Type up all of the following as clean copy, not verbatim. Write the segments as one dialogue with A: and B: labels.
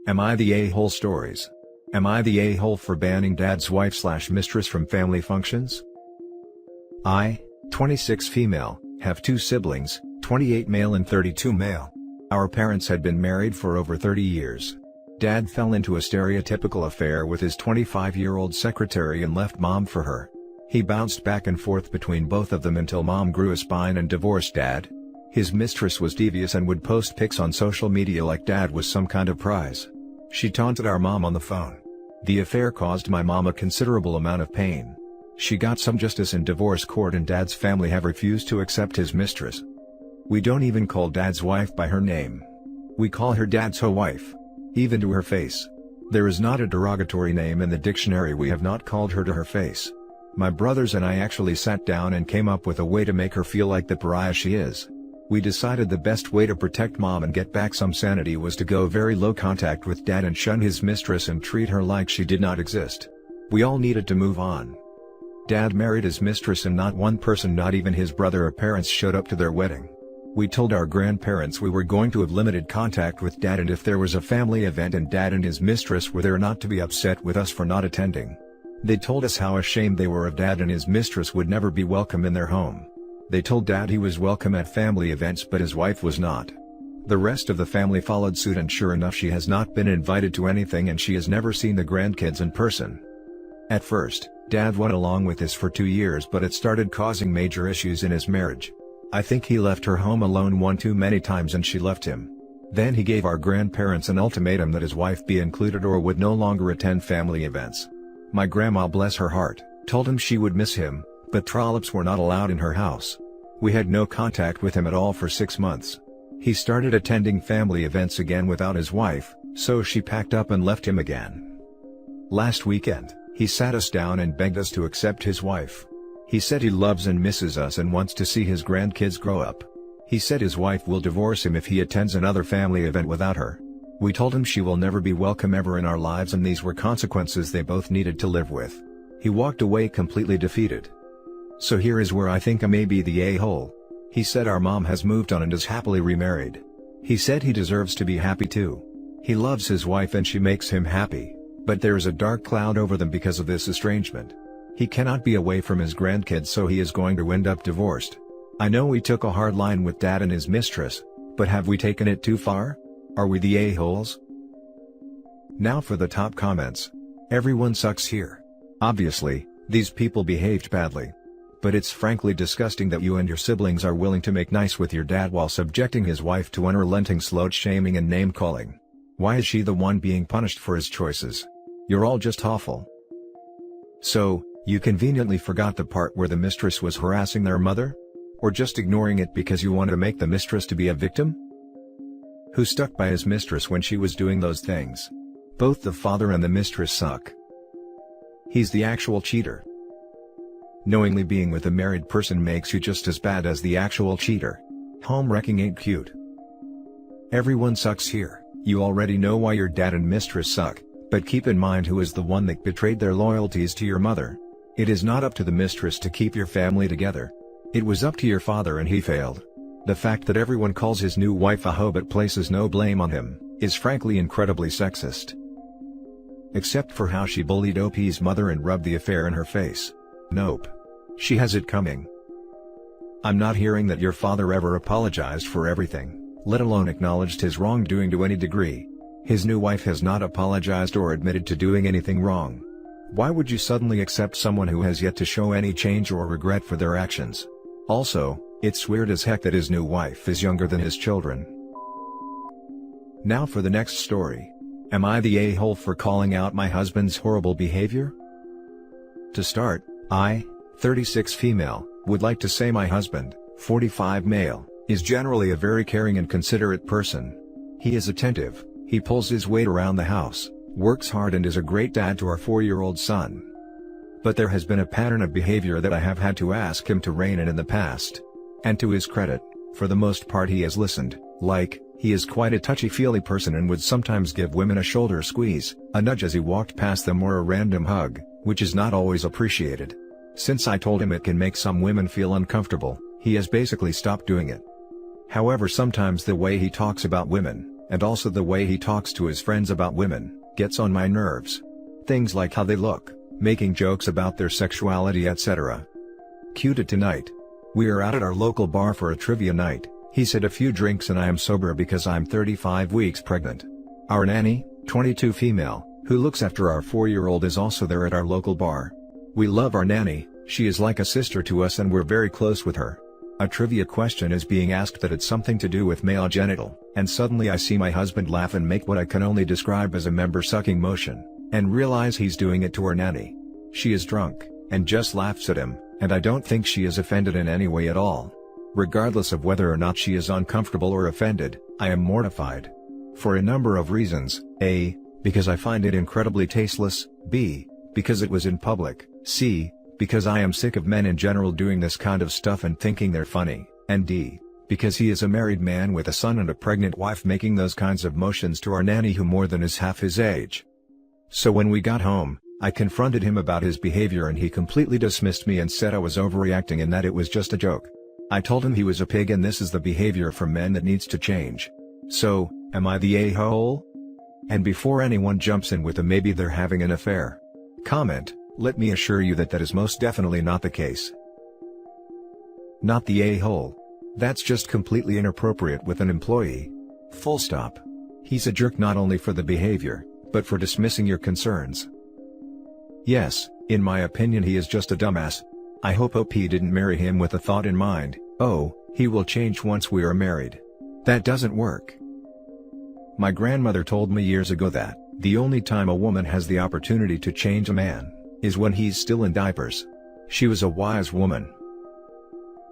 A: Am I the a-hole stories? Am I the a-hole for banning dad's wife/mistress from family functions? I, 26 female, have 2 siblings, 28 male and 32 male. Our parents had been married for over 30 years. Dad fell into a stereotypical affair with his 25-year-old secretary and left mom for her. He bounced back and forth between both of them until mom grew a spine and divorced dad. His mistress was devious and would post pics on social media like dad was some kind of prize. She taunted our mom on the phone. The affair caused my mom a considerable amount of pain. She got some justice in divorce court and dad's family have refused to accept his mistress. We don't even call dad's wife by her name. We call her dad's ho-wife. Even to her face. There is not a derogatory name in the dictionary we have not called her to her face. My brothers and I actually sat down and came up with a way to make her feel like the pariah she is. We decided the best way to protect mom and get back some sanity was to go very low contact with dad and shun his mistress and treat her like she did not exist. We all needed to move on. Dad married his mistress and not one person, not even his brother or parents, showed up to their wedding. We told our grandparents we were going to have limited contact with dad, and if there was a family event and dad and his mistress were there, not to be upset with us for not attending. They told us how ashamed they were of dad and his mistress would never be welcome in their home. They told dad he was welcome at family events but his wife was not. The rest of the family followed suit, and sure enough she has not been invited to anything and she has never seen the grandkids in person. At first, dad went along with this for 2 years, but it started causing major issues in his marriage. I think he left her home alone one too many times and she left him. Then he gave our grandparents an ultimatum that his wife be included or would no longer attend family events. My grandma, bless her heart, told him she would miss him, but trollops were not allowed in her house. We had no contact with him at all for 6 months. He started attending family events again without his wife, so she packed up and left him again. Last weekend, he sat us down and begged us to accept his wife. He said he loves and misses us and wants to see his grandkids grow up. He said his wife will divorce him if he attends another family event without her. We told him she will never be welcome ever in our lives and these were consequences they both needed to live with. He walked away completely defeated. So here is where I think I may be the a-hole. He said our mom has moved on and is happily remarried. He said he deserves to be happy too. He loves his wife and she makes him happy, but there is a dark cloud over them because of this estrangement. He cannot be away from his grandkids, so he is going to end up divorced. I know we took a hard line with dad and his mistress, but have we taken it too far? Are we the a-holes? Now for the top comments. Everyone sucks here. Obviously, these people behaved badly. But it's frankly disgusting that you and your siblings are willing to make nice with your dad while subjecting his wife to unrelenting slut-shaming and name-calling. Why is she the one being punished for his choices? You're all just awful. So, you conveniently forgot the part where the mistress was harassing their mother? Or just ignoring it because you wanted to make the mistress to be a victim? Who stuck by his mistress when she was doing those things? Both the father and the mistress suck. He's the actual cheater. Knowingly being with a married person makes you just as bad as the actual cheater. Home wrecking ain't cute. Everyone sucks here. You already know why your dad and mistress suck, but keep in mind who is the one that betrayed their loyalties to your mother. It is not up to the mistress to keep your family together. It was up to your father and he failed. The fact that everyone calls his new wife a hoe but places no blame on him, is frankly incredibly sexist. Except for how she bullied OP's mother and rubbed the affair in her face. Nope. She has it coming. I'm not hearing that your father ever apologized for everything, let alone acknowledged his wrongdoing to any degree. His new wife has not apologized or admitted to doing anything wrong. Why would you suddenly accept someone who has yet to show any change or regret for their actions? Also, it's weird as heck that his new wife is younger than his children. Now for the next story. Am I the a-hole for calling out my husband's horrible behavior? To start, I, 36 female, would like to say my husband, 45 male, is generally a very caring and considerate person. He is attentive, he pulls his weight around the house, works hard and is a great dad to our 4-year-old son. But there has been a pattern of behavior that I have had to ask him to rein in the past. And to his credit, for the most part he has listened, like, he is quite a touchy-feely person and would sometimes give women a shoulder squeeze, a nudge as he walked past them or a random hug, which is not always appreciated. Since I told him it can make some women feel uncomfortable, he has basically stopped doing it. However, sometimes the way he talks about women, and also the way he talks to his friends about women, gets on my nerves. Things like how they look, making jokes about their sexuality, etc. Cue to tonight. We are out at our local bar for a trivia night. He's had a few drinks and I am sober because I'm 35 weeks pregnant. Our nanny, 22 female, who looks after our 4-year-old is also there at our local bar. We love our nanny, she is like a sister to us and we're very close with her. A trivia question is being asked that it's something to do with male genital, and suddenly I see my husband laugh and make what I can only describe as a member-sucking motion, and realize he's doing it to our nanny. She is drunk, and just laughs at him, and I don't think she is offended in any way at all. Regardless of whether or not she is uncomfortable or offended, I am mortified. For a number of reasons: A, because I find it incredibly tasteless, B, because it was in public, C, because I am sick of men in general doing this kind of stuff and thinking they're funny, and D, because he is a married man with a son and a pregnant wife making those kinds of motions to our nanny who more than is half his age. So when we got home, I confronted him about his behavior and he completely dismissed me and said I was overreacting and that it was just a joke. I told him he was a pig and this is the behavior from men that needs to change. So, am I the a-hole? And before anyone jumps in with a maybe they're having an affair comment, let me assure you that that is most definitely not the case. Not the a-hole. That's just completely inappropriate with an employee. Full stop. He's a jerk not only for the behavior, but for dismissing your concerns. Yes, in my opinion he is just a dumbass. I hope OP didn't marry him with the thought in mind, oh, he will change once we are married. That doesn't work. My grandmother told me years ago that, the only time a woman has the opportunity to change a man, is when he's still in diapers. She was a wise woman.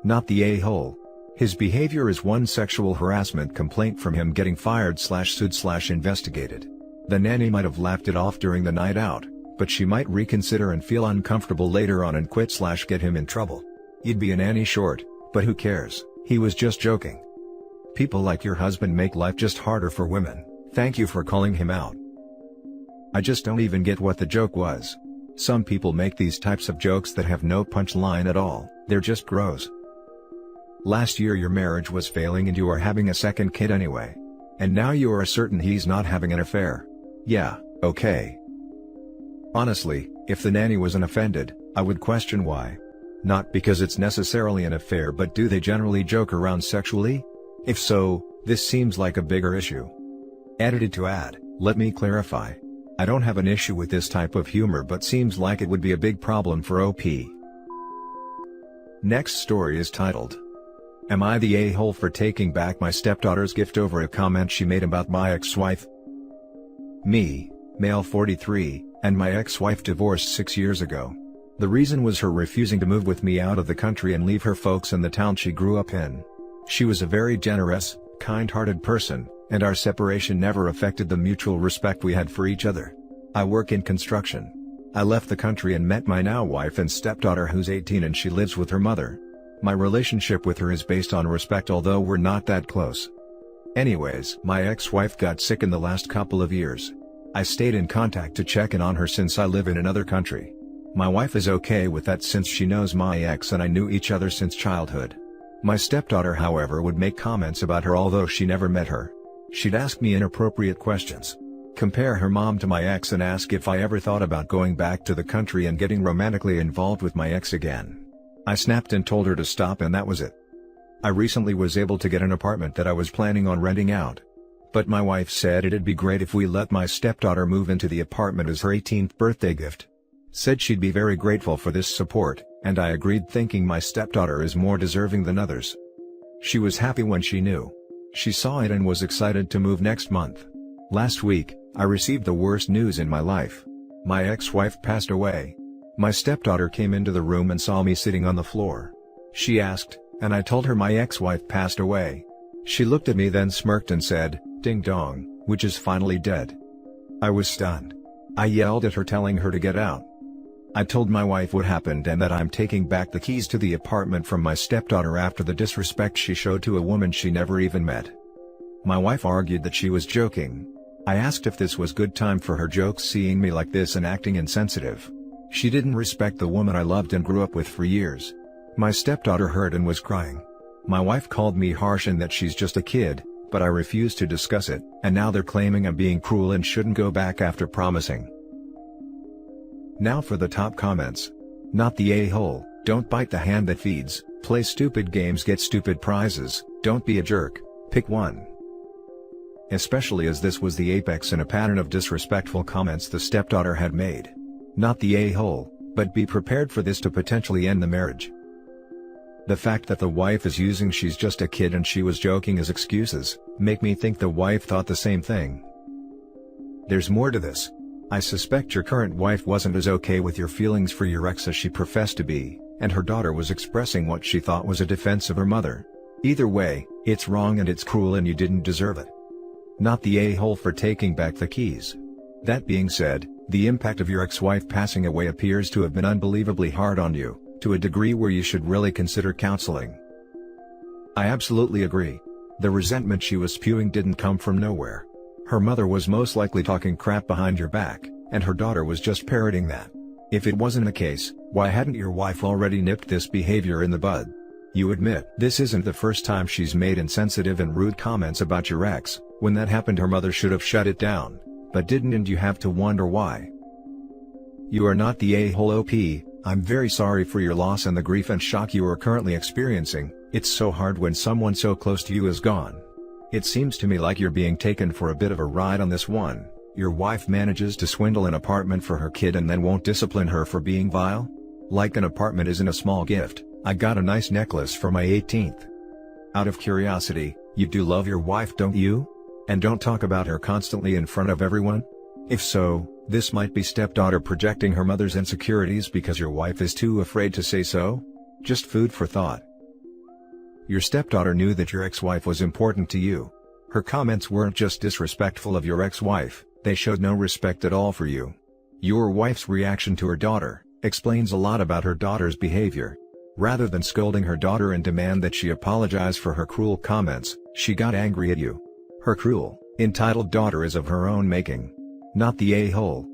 A: Not the a-hole. His behavior is one sexual harassment complaint from him getting fired/sued/investigated. The nanny might have laughed it off during the night out, but she might reconsider and feel uncomfortable later on and quit/get him in trouble. You'd be a nanny short, but who cares, he was just joking. People like your husband make life just harder for women. Thank you for calling him out. I just don't even get what the joke was. Some people make these types of jokes that have no punchline at all, they're just gross. Last year your marriage was failing and you are having a second kid anyway. And now you are certain he's not having an affair. Yeah, okay. Honestly, if the nanny wasn't offended, I would question why. Not because it's necessarily an affair, but do they generally joke around sexually? If so, this seems like a bigger issue. Edited to add, let me clarify. I don't have an issue with this type of humor but seems like it would be a big problem for OP. Next story is titled, Am I the a-hole for taking back my stepdaughter's gift over a comment she made about my ex-wife? Me, male 43, and my ex-wife divorced 6 years ago. The reason was her refusing to move with me out of the country and leave her folks in the town she grew up in. She was a very generous, kind-hearted person, and our separation never affected the mutual respect we had for each other. I work in construction. I left the country and met my now wife and stepdaughter who's 18 and she lives with her mother. My relationship with her is based on respect although we're not that close. Anyways, my ex-wife got sick in the last couple of years. I stayed in contact to check in on her since I live in another country. My wife is okay with that since she knows my ex and I knew each other since childhood. My stepdaughter however would make comments about her although she never met her. She'd ask me inappropriate questions. Compare her mom to my ex and ask if I ever thought about going back to the country and getting romantically involved with my ex again. I snapped and told her to stop and that was it. I recently was able to get an apartment that I was planning on renting out. But my wife said it'd be great if we let my stepdaughter move into the apartment as her 18th birthday gift. Said she'd be very grateful for this support, and I agreed thinking my stepdaughter is more deserving than others. She was happy when she knew. She saw it and was excited to move next month. Last week, I received the worst news in my life. My ex-wife passed away. My stepdaughter came into the room and saw me sitting on the floor. She asked, and I told her my ex-wife passed away. She looked at me then smirked and said, "Ding dong, which is finally dead." I was stunned. I yelled at her telling her to get out. I told my wife what happened and that I'm taking back the keys to the apartment from my stepdaughter after the disrespect she showed to a woman she never even met. My wife argued that she was joking. I asked if this was good time for her jokes seeing me like this and acting insensitive. She didn't respect the woman I loved and grew up with for years. My stepdaughter heard and was crying. My wife called me harsh and that she's just a kid, but I refused to discuss it, and now they're claiming I'm being cruel and shouldn't go back after promising. Now for the top comments. Not the a-hole, don't bite the hand that feeds, play stupid games, get stupid prizes, don't be a jerk, pick one. Especially as this was the apex in a pattern of disrespectful comments the stepdaughter had made. Not the a-hole, but be prepared for this to potentially end the marriage. The fact that the wife is using "she's just a kid" and "she was joking" as excuses, make me think the wife thought the same thing. There's more to this. I suspect your current wife wasn't as okay with your feelings for your ex as she professed to be, and her daughter was expressing what she thought was a defense of her mother. Either way, it's wrong and it's cruel and you didn't deserve it. Not the a-hole for taking back the keys. That being said, the impact of your ex-wife passing away appears to have been unbelievably hard on you, to a degree where you should really consider counseling. I absolutely agree. The resentment she was spewing didn't come from nowhere. Her mother was most likely talking crap behind your back, and her daughter was just parroting that. If it wasn't the case, why hadn't your wife already nipped this behavior in the bud? You admit this isn't the first time she's made insensitive and rude comments about your ex. When that happened, her mother should have shut it down, but didn't, and you have to wonder why. You are not the a-hole OP. I'm very sorry for your loss and the grief and shock you are currently experiencing. It's so hard when someone so close to you is gone. It seems to me like you're being taken for a bit of a ride on this one. Your wife manages to swindle an apartment for her kid and then won't discipline her for being vile? Like an apartment isn't a small gift. I got a nice necklace for my 18th. Out of curiosity, you do love your wife, don't you? And don't talk about her constantly in front of everyone? If so, this might be stepdaughter projecting her mother's insecurities because your wife is too afraid to say so? Just food for thought. Your stepdaughter knew that your ex-wife was important to you. Her comments weren't just disrespectful of your ex-wife, they showed no respect at all for you. Your wife's reaction to her daughter explains a lot about her daughter's behavior. Rather than scolding her daughter and demand that she apologize for her cruel comments, she got angry at you. Her cruel, entitled daughter is of her own making. Not the a-hole.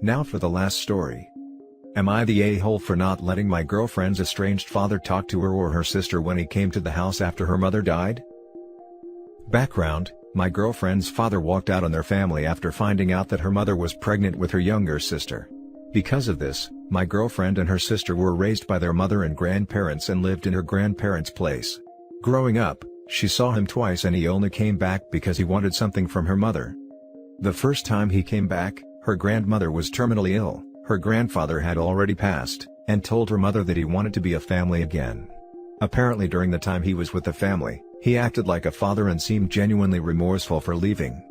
A: Now for the last story. Am I the a-hole for not letting my girlfriend's estranged father talk to her or her sister when he came to the house after her mother died? Background: my girlfriend's father walked out on their family after finding out that her mother was pregnant with her younger sister. Because of this, my girlfriend and her sister were raised by their mother and grandparents and lived in her grandparents' place. Growing up, she saw him twice and he only came back because he wanted something from her mother. The first time he came back, her grandmother was terminally ill. Her grandfather had already passed, and told her mother that he wanted to be a family again. Apparently during the time he was with the family, he acted like a father and seemed genuinely remorseful for leaving.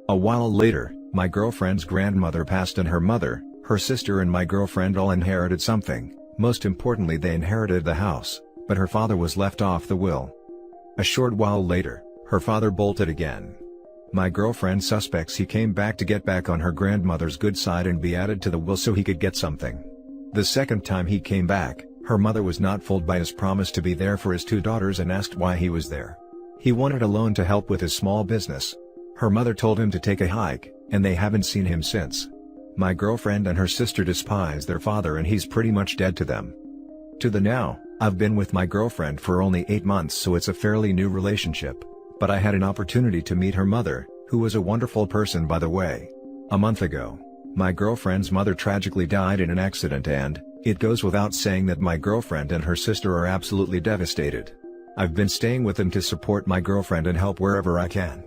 A: A while later, my girlfriend's grandmother passed and her mother, her sister and my girlfriend all inherited something. Most importantly, they inherited the house, but her father was left off the will. A short while later, her father bolted again. My girlfriend suspects he came back to get back on her grandmother's good side and be added to the will so he could get something. The second time he came back, her mother was not fooled by his promise to be there for his two daughters and asked why he was there. He wanted a loan to help with his small business. Her mother told him to take a hike, and they haven't seen him since. My girlfriend and her sister despise their father and he's pretty much dead to them. To the now, I've been with my girlfriend for only 8 months, so it's a fairly new relationship. But I had an opportunity to meet her mother, who was a wonderful person by the way. A month ago, my girlfriend's mother tragically died in an accident and, it goes without saying that my girlfriend and her sister are absolutely devastated. I've been staying with them to support my girlfriend and help wherever I can.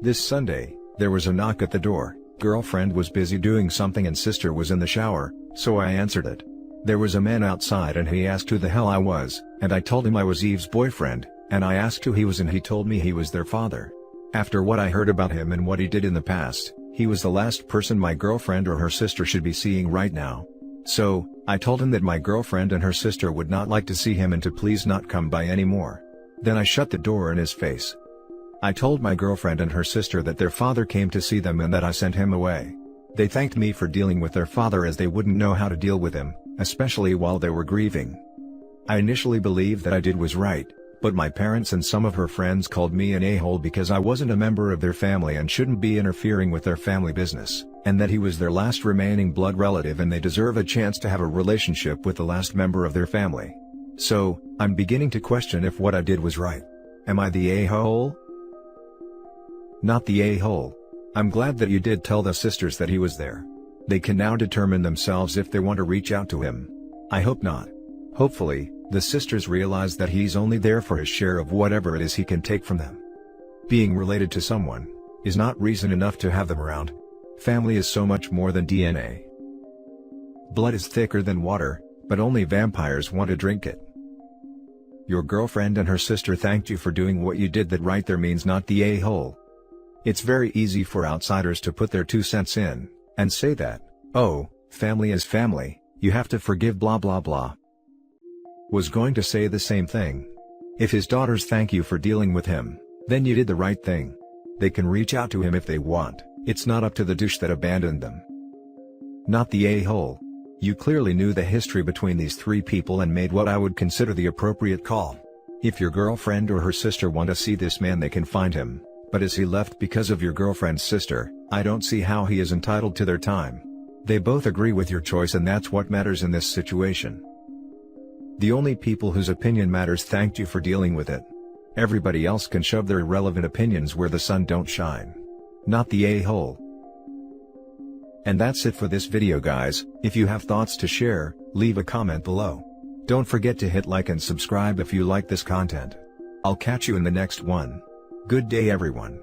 A: This Sunday, there was a knock at the door. Girlfriend was busy doing something and sister was in the shower, so I answered it. There was a man outside and he asked who the hell I was, and I told him I was Eve's boyfriend. And I asked who he was and he told me he was their father. After what I heard about him and what he did in the past, he was the last person my girlfriend or her sister should be seeing right now. So, I told him that my girlfriend and her sister would not like to see him and to please not come by anymore. Then I shut the door in his face. I told my girlfriend and her sister that their father came to see them and that I sent him away. They thanked me for dealing with their father as they wouldn't know how to deal with him, especially while they were grieving. I initially believed that I did was right. But my parents and some of her friends called me an a-hole because I wasn't a member of their family and shouldn't be interfering with their family business, and that he was their last remaining blood relative and they deserve a chance to have a relationship with the last member of their family. So, I'm beginning to question if what I did was right. Am I the a-hole? Not the a-hole. I'm glad that you did tell the sisters that he was there. They can now determine themselves if they want to reach out to him. I hope not. Hopefully, the sisters realize that he's only there for his share of whatever it is he can take from them. Being related to someone is not reason enough to have them around. Family is so much more than DNA. Blood is thicker than water, but only vampires want to drink it. Your girlfriend and her sister thanked you for doing what you did. That right there means not the a-hole. It's very easy for outsiders to put their 2 cents in, and say that, oh, family is family, you have to forgive blah blah blah. Was going to say the same thing. If his daughters thank you for dealing with him, then you did the right thing. They can reach out to him if they want, it's not up to the douche that abandoned them. Not the a-hole. You clearly knew the history between these 3 people and made what I would consider the appropriate call. If your girlfriend or her sister want to see this man, they can find him, but is he left because of your girlfriend's sister? I don't see how he is entitled to their time. They both agree with your choice, and that's what matters in this situation. The only people whose opinion matters thanked you for dealing with it. Everybody else can shove their irrelevant opinions where the sun don't shine. Not the a-hole. And that's it for this video, guys. If you have thoughts to share, leave a comment below. Don't forget to hit like and subscribe if you like this content. I'll catch you in the next one. Good day, everyone.